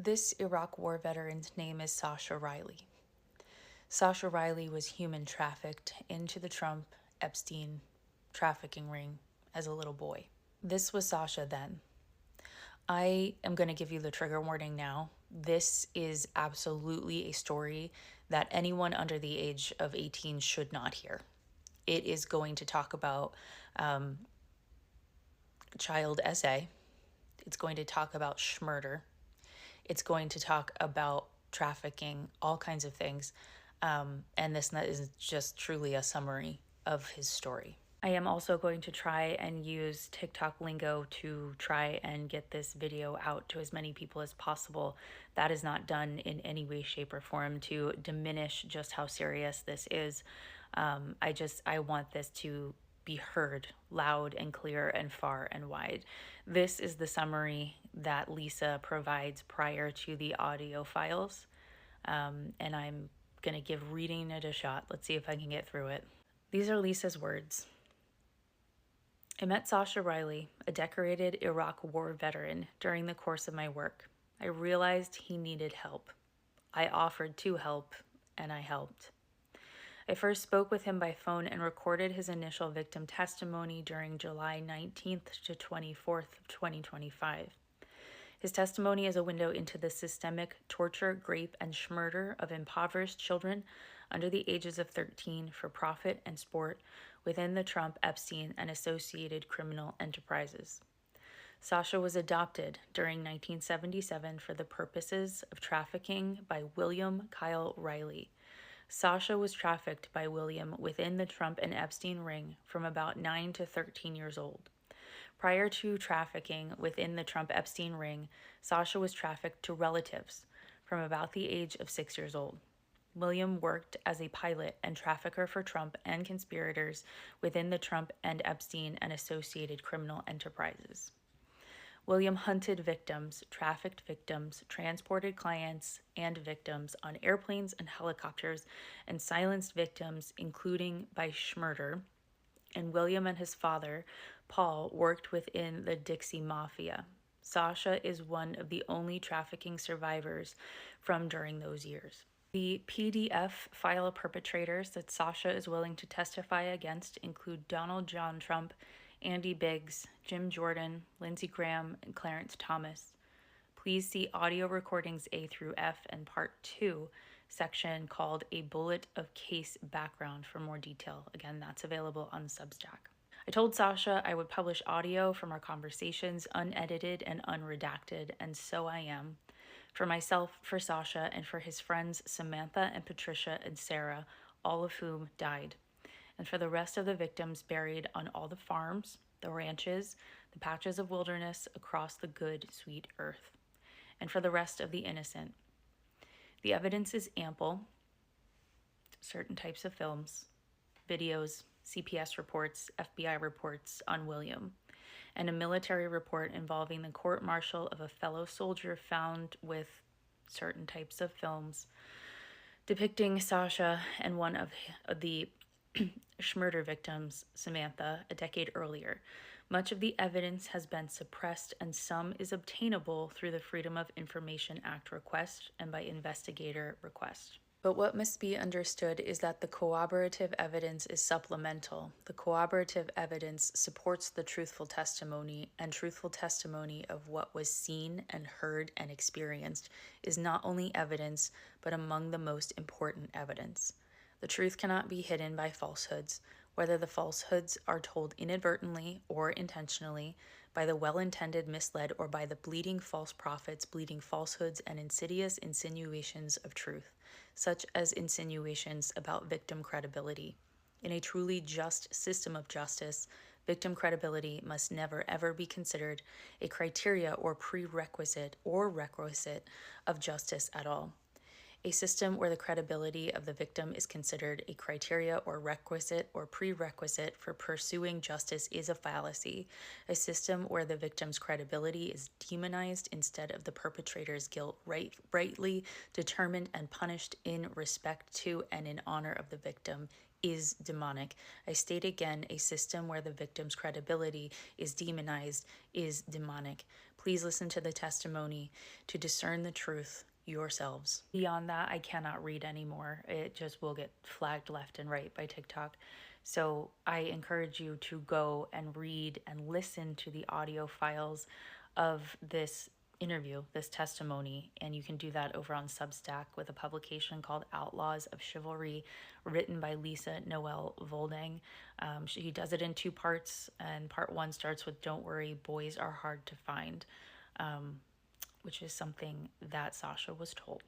This Iraq War veteran's name is Sasha Reilly. Sasha Reilly was human trafficked into the Trump Epstein trafficking ring as a little boy. This was Sasha then. I am going to give you the trigger warning now. This is absolutely a story that anyone under the age of 18 should not hear. It is going to talk about child SA. It's going to talk about schmurder. It's going to talk about trafficking, all kinds of things. And this is just truly a summary of his story. I am also going to try and use TikTok lingo to try and get this video out to as many people as possible. That is not done in any way, shape, or form to diminish just how serious this is. I want this to be heard loud and clear and far and wide. This is the summary that Lisa provides prior to the audio files. And I'm going to give reading it a shot. Let's see if I can get through it. These are Lisa's words. I met Sasha Reilly, a decorated Iraq War veteran, during the course of my work. I realized he needed help. I offered to help, and I helped. I first spoke with him by phone and recorded his initial victim testimony during July 19th to 24th of 2025. His testimony is a window into the systemic torture, rape, and schmurder of impoverished children under the ages of 13 for profit and sport within the Trump, Epstein, and associated criminal enterprises. Sasha was adopted during 1977 for the purposes of trafficking by William Kyle Reilly. Sasha was trafficked by William within the Trump and Epstein ring from about 9 to 13 years old. Prior to trafficking within the Trump-Epstein ring, Sasha was trafficked to relatives from about the age of 6 years old. William worked as a pilot and trafficker for Trump and conspirators within the Trump and Epstein and associated criminal enterprises. William hunted victims, trafficked victims, transported clients and victims on airplanes and helicopters, and silenced victims, including by schmurder. And William and his father, Paul, worked within the Dixie Mafia. Sasha is one of the only trafficking survivors from during those years. The PDF file of perpetrators that Sasha is willing to testify against include Donald John Trump, Andy Biggs, Jim Jordan, Lindsey Graham, and Clarence Thomas. Please see audio recordings A through F and Part 2, section called A Bullet of Case Background for more detail. Again, that's available on Substack. I told Sasha I would publish audio from our conversations unedited and unredacted, and so I am. For myself, for Sasha, and for his friends Samantha and Patricia and Sarah, all of whom died. And for the rest of the victims buried on all the farms, the ranches, the patches of wilderness across the good, sweet earth. And for the rest of the innocent. The evidence is ample. Certain types of films, videos, CPS reports, FBI reports on William, and a military report involving the court-martial of a fellow soldier found with certain types of films depicting Sasha and one of the schmurder victims, Samantha, a decade earlier. Much of the evidence has been suppressed and some is obtainable through the Freedom of Information Act request and by investigator request. But what must be understood is that the corroborative evidence is supplemental. The corroborative evidence supports the truthful testimony, and truthful testimony of what was seen and heard and experienced is not only evidence, but among the most important evidence. The truth cannot be hidden by falsehoods, whether the falsehoods are told inadvertently or intentionally, by the well-intended misled, or by the bleeding false prophets bleeding falsehoods and insidious insinuations of truth, such as insinuations about victim credibility. In a truly just system of justice, victim credibility must never ever be considered a criteria or prerequisite or requisite of justice at all. A system where the credibility of the victim is considered a criteria or requisite or prerequisite for pursuing justice is a fallacy. A system where the victim's credibility is demonized instead of the perpetrator's guilt rightly determined and punished in respect to and in honor of the victim is demonic. I state again, a system where the victim's credibility is demonized is demonic. Please listen to the testimony to discern the truth yourselves. Beyond that, I cannot read anymore. It just will get flagged left and right by TikTok. So I encourage you to go and read and listen to the audio files of this interview, this testimony, and you can do that over on Substack with a publication called Outlaws of Chivalry, written by Lisa Noel Volding. She does it in 2 parts, and part 1 starts with "Don't worry, boys are hard to find," which is something that Sasha was told.